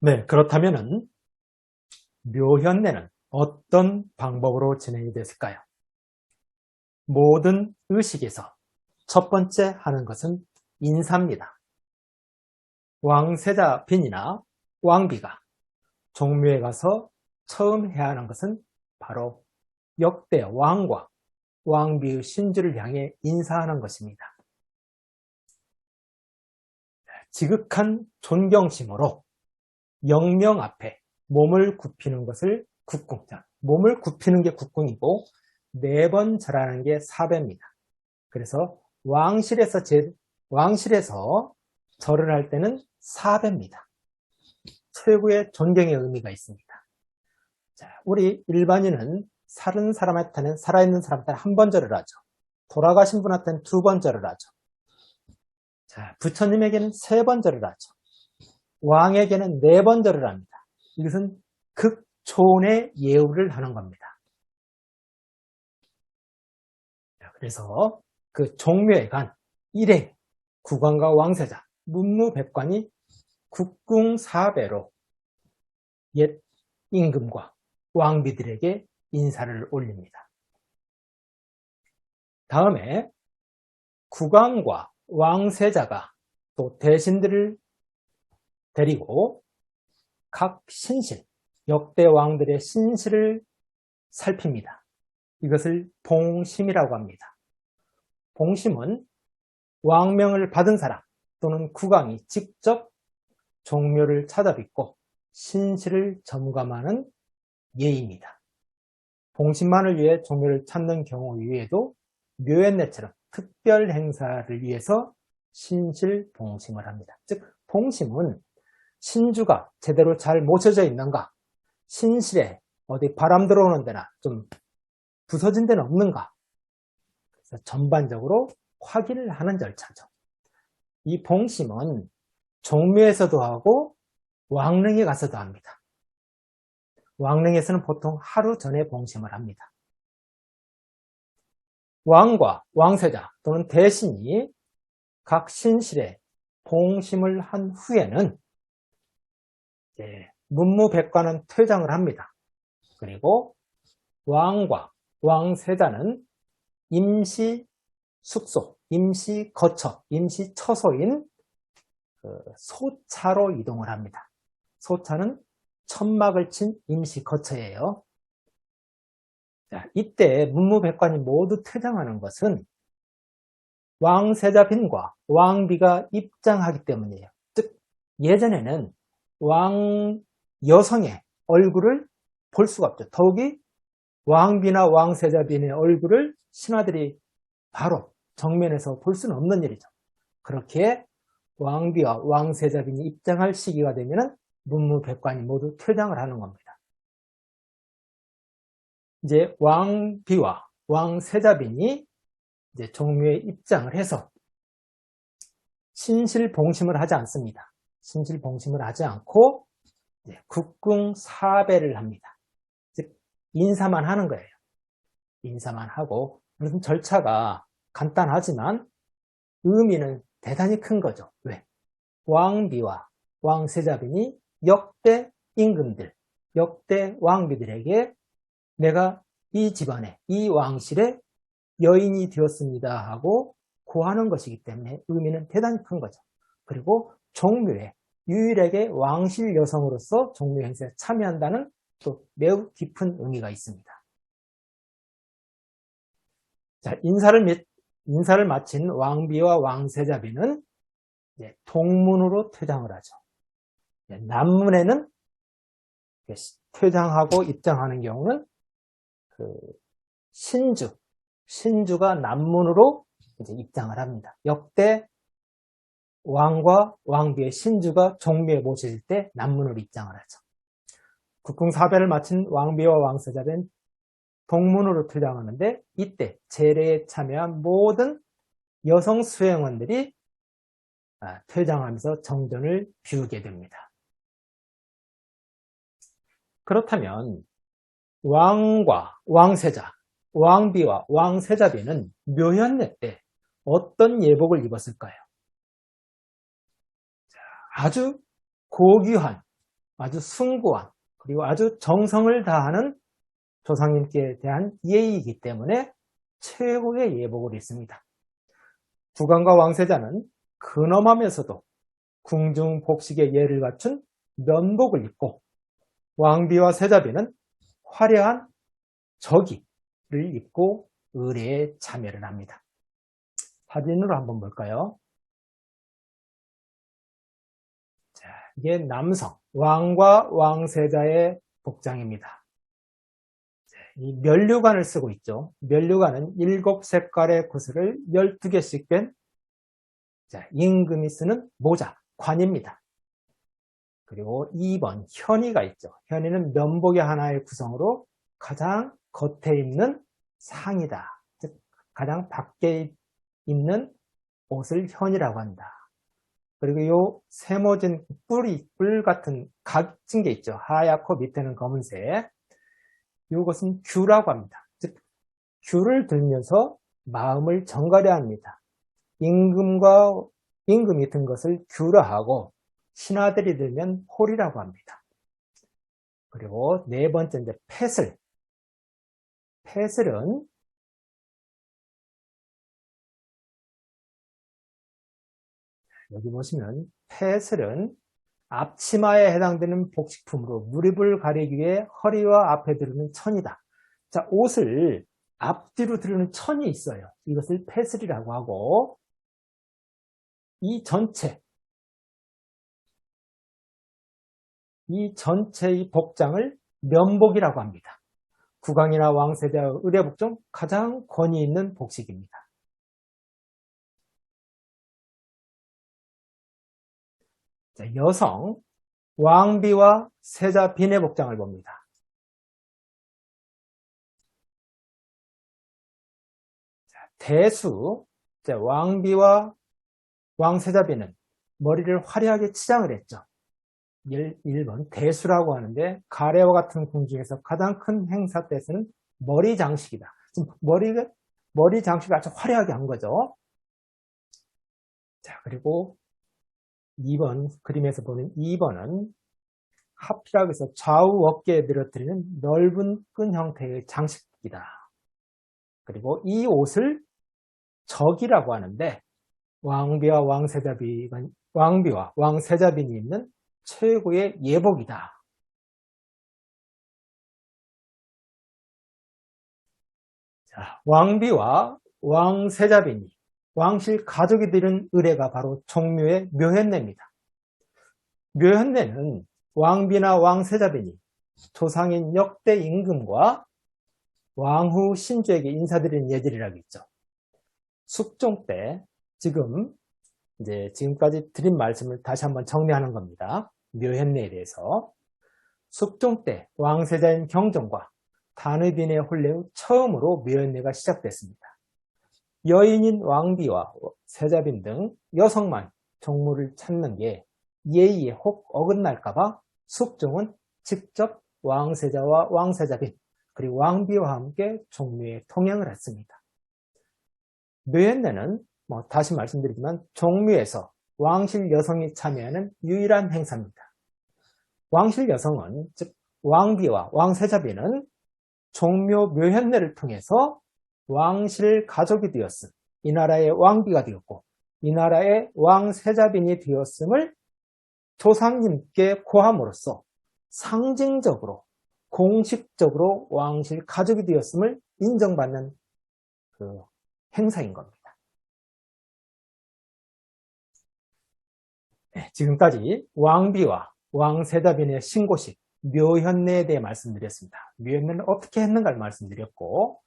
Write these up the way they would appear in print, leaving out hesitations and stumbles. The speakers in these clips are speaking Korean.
네, 그렇다면은 묘현내는 어떤 방법으로 진행이 됐을까요? 모든 의식에서 첫 번째 하는 것은 인사입니다. 왕세자 빈이나 왕비가 종묘에 가서 처음 해야 하는 것은 바로 역대 왕과 왕비의 신주를 향해 인사하는 것입니다. 지극한 존경심으로 영명 앞에 몸을 굽히는 것을 국궁, 몸을 굽히는 게 국궁이고 4번 절하는 게 사배입니다. 그래서 왕실에서 절을 할 때는 사배입니다. 최고의 존경의 의미가 있습니다. 자, 우리 일반인은 살아있는 사람한테는 한 번 절을 하죠. 돌아가신 분한테는 2번 절을 하죠. 자, 부처님에게는 3번 절을 하죠. 왕에게는 4번 절을 합니다. 이것은 극초원의 예우를 하는 겁니다. 그래서 그 종묘에 간 일행, 국왕과 왕세자, 문무백관이 국궁사배로 옛 임금과 왕비들에게 인사를 올립니다. 다음에 국왕과 왕세자가 또 대신들을 데리고 각 신실, 역대 왕들의 신실을 살핍니다. 이것을 봉심이라고 합니다. 봉심은 왕명을 받은 사람 또는 국왕이 직접 종묘를 찾아뵙고 신실을 점검하는 예입니다. 봉심만을 위해 종묘를 찾는 경우 이외에도 묘연내처럼 특별 행사를 위해서 신실 봉심을 합니다. 즉 봉심은 신주가 제대로 잘 모셔져 있는가, 신실에 어디 바람 들어오는 데나 좀 부서진 데는 없는가, 그래서 전반적으로 확인을 하는 절차죠. 이 봉심은 종묘에서도 하고 왕릉에 가서도 합니다. 왕릉에서는 보통 하루 전에 봉심을 합니다. 왕과 왕세자 또는 대신이 각 신실에 봉심을 한 후에는 문무백관은 퇴장을 합니다. 그리고 왕과 왕세자는 임시 숙소, 임시 거처, 임시 처소인 소차로 이동을 합니다. 소차는 천막을 친 임시 거처예요. 자, 이때 문무백관이 모두 퇴장하는 것은 왕세자 빈과 왕비가 입장하기 때문이에요. 즉 예전에는 왕 여성의 얼굴을 볼 수가 없죠. 더욱이 왕비나 왕세자 빈의 얼굴을 신하들이 바로 정면에서 볼 수는 없는 일이죠. 그렇게 왕비와 왕세자 빈이 입장할 시기가 되면 문무백관이 모두 퇴장을 하는 겁니다. 이제 왕비와 왕세자 빈이 이제 종묘에 입장을 해서 신실봉심을 하지 않습니다. 신실봉심을 하지 않고 국궁사배를 합니다. 즉 인사만 하는 거예요. 인사만 하고 무슨 절차가 간단하지만 의미는 대단히 큰 거죠. 왜? 왕비와 왕세자빈이 역대 임금들, 역대 왕비들에게 내가 이 집안에, 이 왕실에 여인이 되었습니다 하고 고하는 것이기 때문에 의미는 대단히 큰 거죠. 그리고 종묘에 유일하게 왕실 여성으로서 종묘 행사에 참여한다는 또 매우 깊은 의미가 있습니다. 자, 인사를 마친 왕비와 왕세자비는 동문으로 퇴장을 하죠. 남문에는 퇴장하고 입장하는 경우는 신주가 남문으로 이제 입장을 합니다. 역대 왕과 왕비의 신주가 종묘에 모실 때 남문으로 입장을 하죠. 국궁사배를 마친 왕비와 왕세자는 동문으로 퇴장하는데 이때 제례에 참여한 모든 여성 수행원들이 퇴장하면서 정전을 비우게 됩니다. 그렇다면 왕과 왕세자, 왕비와 왕세자비는 묘연내 때 어떤 예복을 입었을까요? 아주 고귀한 아주 숭고한 그리고 아주 정성을 다하는 조상님께 대한 예의이기 때문에 최고의 예복을 입습니다. 국왕과 왕세자는 근엄하면서도 궁중 복식의 예를 갖춘 면복을 입고 왕비와 세자비는 화려한 저기를 입고 의례에 참여를 합니다. 사진으로 한번 볼까요? 자, 이게 남성, 왕과 왕세자의 복장입니다. 이 면류관을 쓰고 있죠. 면류관은 7색깔의 구슬을 12개씩 뺀 임금이 쓰는 모자, 관입니다. 그리고 2번 현의가 있죠. 현의는 면복의 하나의 구성으로 가장 겉에 입는 상이다. 즉 가장 밖에 입는 옷을 현이라고 한다. 그리고 요 세모진 뿔 같은 각진 게 있죠. 하얗고 밑에는 검은색. 이것은 규라고 합니다. 즉 규를 들면서 마음을 정가려 합니다. 임금이 든 것을 규라 하고 신하들이 들면 홀이라고 합니다. 그리고 네 번째 이제 패슬. 패슬은 여기 보시면 패슬은 앞치마에 해당되는 복식품으로 무릎을 가리기 위해 허리와 앞에 두르는 천이다. 자, 옷을 앞뒤로 두르는 천이 있어요. 이것을 패슬이라고 하고 이 전체의 복장을 면복이라고 합니다. 국왕이나 왕세자의 의례복 중 가장 권위 있는 복식입니다. 자, 여성, 왕비와 세자 빈의 복장을 봅니다. 자, 대수, 자, 왕비와 왕세자 빈은 머리를 화려하게 치장을 했죠. 1번 대수라고 하는데 가래와 같은 궁중에서 가장 큰 행사 때에서는 머리 장식이다. 머리 장식을 아주 화려하게 한 거죠. 자, 그리고 2번 그림에서 보는 2번은 하피라고 해서 좌우 어깨에 늘어뜨리는 넓은 끈 형태의 장식이다. 그리고 이 옷을 적이라고 하는데 왕비와 왕세자빈이 입는 최고의 예복이다. 자, 왕비와 왕세자빈이 왕실 가족이 들은 의례가 바로 종묘의 묘현례입니다. 묘현례는 왕비나 왕세자빈이 조상인 역대 임금과 왕후 신주에게 인사드리는 예절이라고 있죠. 숙종 때 지금까지 드린 말씀을 다시 한번 정리하는 겁니다. 묘현례에 대해서. 숙종 때 왕세자인 경종과 단의빈의 혼례 후 처음으로 묘현례가 시작됐습니다. 여인인 왕비와 세자빈 등 여성만 종묘를 찾는 게 예의에 혹 어긋날까봐 숙종은 직접 왕세자와 왕세자빈 그리고 왕비와 함께 종묘에 통행을 했습니다. 묘현례는 다시 말씀드리지만 종묘에서 왕실 여성이 참여하는 유일한 행사입니다. 왕실 여성은 즉 왕비와 왕세자빈은 종묘 묘현례를 통해서 왕실 가족이 되었음, 이 나라의 왕비가 되었고 이 나라의 왕세자빈이 되었음을 조상님께 고함으로써 상징적으로 공식적으로 왕실 가족이 되었음을 인정받는 그 행사인 겁니다. 네, 지금까지 왕비와 왕세자빈의 신고식, 묘현례에 대해 말씀드렸습니다. 묘현례는 어떻게 했는가를 말씀드렸고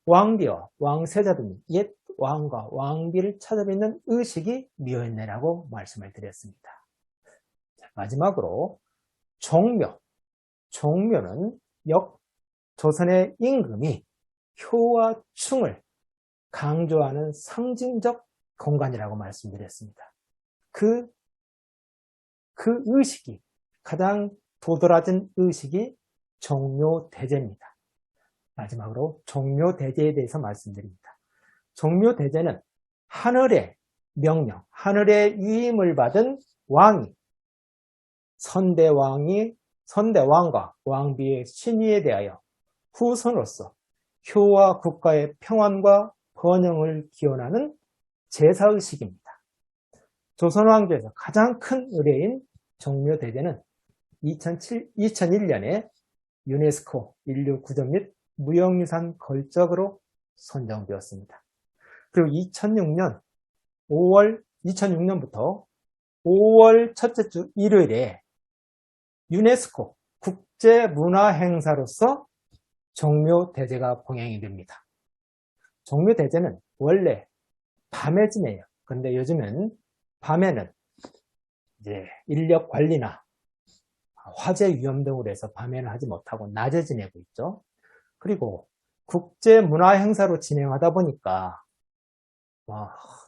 왕비와 왕세자빈이 옛 왕과 왕비를 찾아뵙는 의식이 묘현례라고 말씀을 드렸습니다. 자, 마지막으로 종묘는 조선의 임금이 효와 충을 강조하는 상징적 공간이라고 말씀드렸습니다. 그 의식이 가장 도드라진 의식이 종묘대제입니다. 마지막으로 종묘대제에 대해서 말씀드립니다. 종묘대제는 하늘의 명령, 하늘의 위임을 받은 왕이 선대왕이 선대왕과 왕비의 신위에 대하여 후손으로서 효와 국가의 평안과 번영을 기원하는 제사의식입니다. 조선왕조에서 가장 큰 의례인 정묘대제는 2001년에 유네스코 인류구조 및 무형유산 걸적으로 선정되었습니다. 그리고 2006년부터 5월 첫째 주 일요일에 유네스코 국제문화행사로서 정묘대제가 봉행이 됩니다. 정묘대제는 원래 밤에 지내요. 그런데 요즘은 밤에는 이제 인력 관리나 화재 위험 등으로 해서 밤에는 하지 못하고 낮에 지내고 있죠. 그리고 국제문화행사로 진행하다 보니까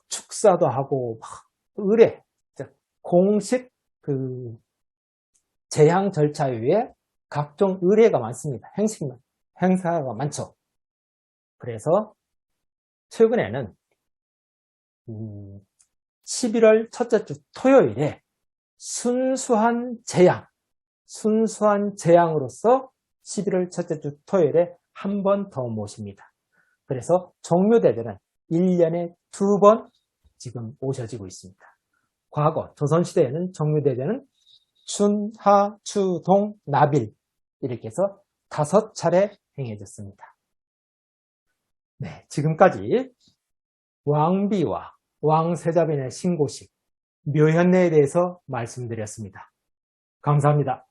축사도 하고 의례, 공식 제향 절차 외에 각종 의례가 많습니다. 행사가 많죠. 그래서 최근에는 11월 첫째 주 토요일에 순수한 제향으로서 11월 첫째 주 토요일에 한 번 더 모십니다. 그래서 정묘대제는 1년에 2번 지금 오셔지고 있습니다. 과거 조선시대에는 정묘대제는 춘, 하, 추, 동, 나빌 이렇게 해서 5차례 행해졌습니다. 네, 지금까지 왕비와 왕세자빈의 신고식, 묘현례에 대해서 말씀드렸습니다. 감사합니다.